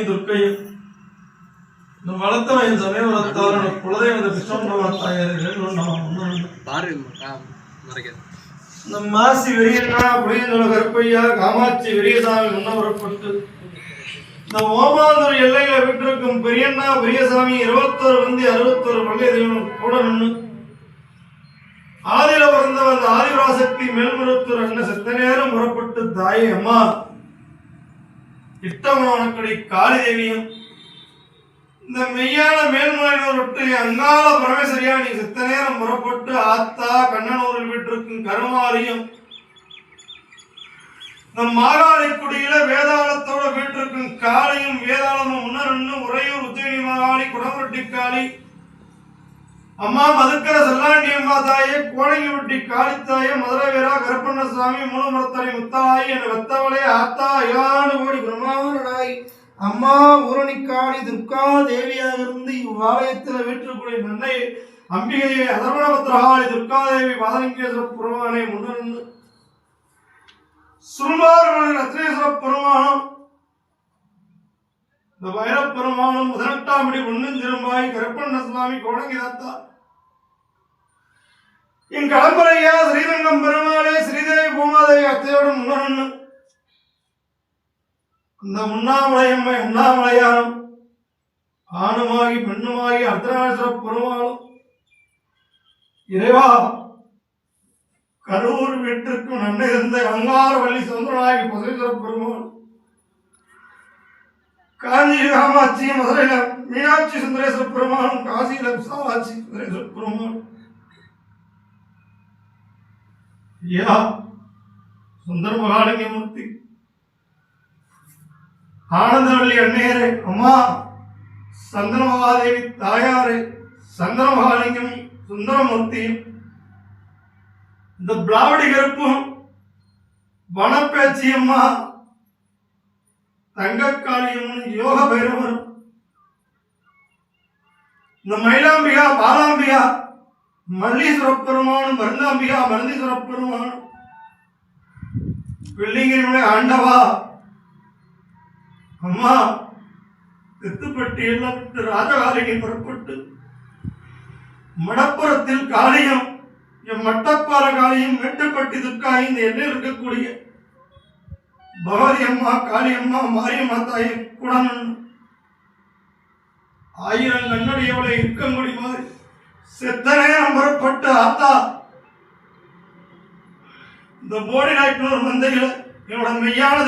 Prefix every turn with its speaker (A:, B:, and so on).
A: துர்க்கையும் வளர்த்தவன் சமயவரத்தால் குலதெய்வத இந்த மாசி வெறியண்ணா புளியந்தொல கருப்பையா காமாட்சி வெறியசாமி முன்னவரப்பட்டு இந்த ஓமாந்தூர் எல்லையில விட்டிருக்கும் பெரியண்ணா பெரியசாமி 21 வந்து 61 பள்ளி தெய்வம் கூட நின்று ஆதியில பிறந்த அந்த ஆதிபராசக்தி மேல்மருத்தூர் அண்ணன் செத்த நேரம் புறப்பட்டு தாயே அம்மா இட்டமனக்கடி காளி தேவியும் இந்த மெய்யான மேல்மலையூர் விட்டு அங்காள பரமேஸ்வரியா நீ செத்த நேரம் புறப்பட்டு ஆத்தா கண்ணனூரில் விட்டிருக்கும் கருமாரியும் நம் மாகாளிக்குடியில வேதாளத்தோட வீட்டிருக்கும் காளையும் வேதாளமும் முன்னரன்னு உறையூர் உத்தியணி மாகாளி குடமுரட்டி காளி அம்மா மதுக்கர செல்லாண்டி அம்மா தாயே கோடங்கி விட்டி காளித்தாயே மதுரை வீரா கருப்பண்ணசாமி மூலமரத்தலை முத்தாயி என வெத்தவளே ஆத்தா இலான கோடி பிரம்மாவனாய் அம்மா ஊரணிக்காளி துர்கா தேவியாக இருந்து இவ்வாலயத்தில் வீட்டிற்குரிய நன்னை அம்பிகையை அதர்வணபத்திரகாளி துர்காதேவி பாதலிங்கேஸ்வர பெருமானை முன்னிருந்து சுருமாறு ரத்னேஸ்வர பெருமானம் இந்த வைரப் பெருமானம் 18ஆம் படி பொன்னஞ்சிரும்பாய் கருப்பண்ணசுவாமி கோடங்கி தாத்தா என் கடம்பரையா ஸ்ரீரங்கம் பெருமாளே ஸ்ரீதேவி பூமாதேவி அத்தையோடு முன்னரன்னு அந்த உண்ணாமலையம்மை உண்ணாமலையானம் ஆணுமாகி பெண்ணுமாகி அர்த்தநாதேஸ்வர பெருமாளும் இறைவா கரூர் வீட்டிற்கும் நன்மை இருந்த அங்காரவள்ளி சுந்தரநாயகி பசேஸ்வர பெருமாள் காஞ்சி காமாட்சி மதுரையில மீனாட்சி சுந்தரேஸ்வர பெருமாளும் காசியில விசாலாட்சி சுந்தரேஸ்வர பெருமாள் ஐயா சுந்தர மகாலிங்க மூர்த்தி ஆனந்தவள்ளி அன்னையரே அம்மா சந்தன மகாதேவி தாயாரே சந்தன மகாலிங்கம் சுந்தரமூர்த்தியும் இந்த பிளாவடி கருப்பும் வனப்பேச்சி அம்மா தங்கக்காளியும் யோக பைரவரும் இந்த மயிலாம்பிகா பாலாம்பிகா மல்லீஸ்வர பெருமானும் மருந்தாம்பிகா மருந்தீஸ்வர பெருமானும் வெள்ளிங்கிரியுடைய ஆண்டவா அம்மா தெத்துப்பட்டி எல்லாம் விட்டு ராஜகாலினி புறப்பட்டு மடப்புறத்தில் காளியும் என் மட்டப்பாற காளியும் மேட்டுப்பட்டி துர்க்காய் இந்த எல்லையில் இருக்கக்கூடிய பகவதி அம்மா காளியம்மா மாரியம்மா தாயை கூட 1000 கண்ணடியவளை இருக்கங்குடி மாதிரி செத்த நேரம் புறப்பட்டு ஆத்தா இந்த போடி நாய்க்கு மந்தைகளை என்னோட மெய்யானதை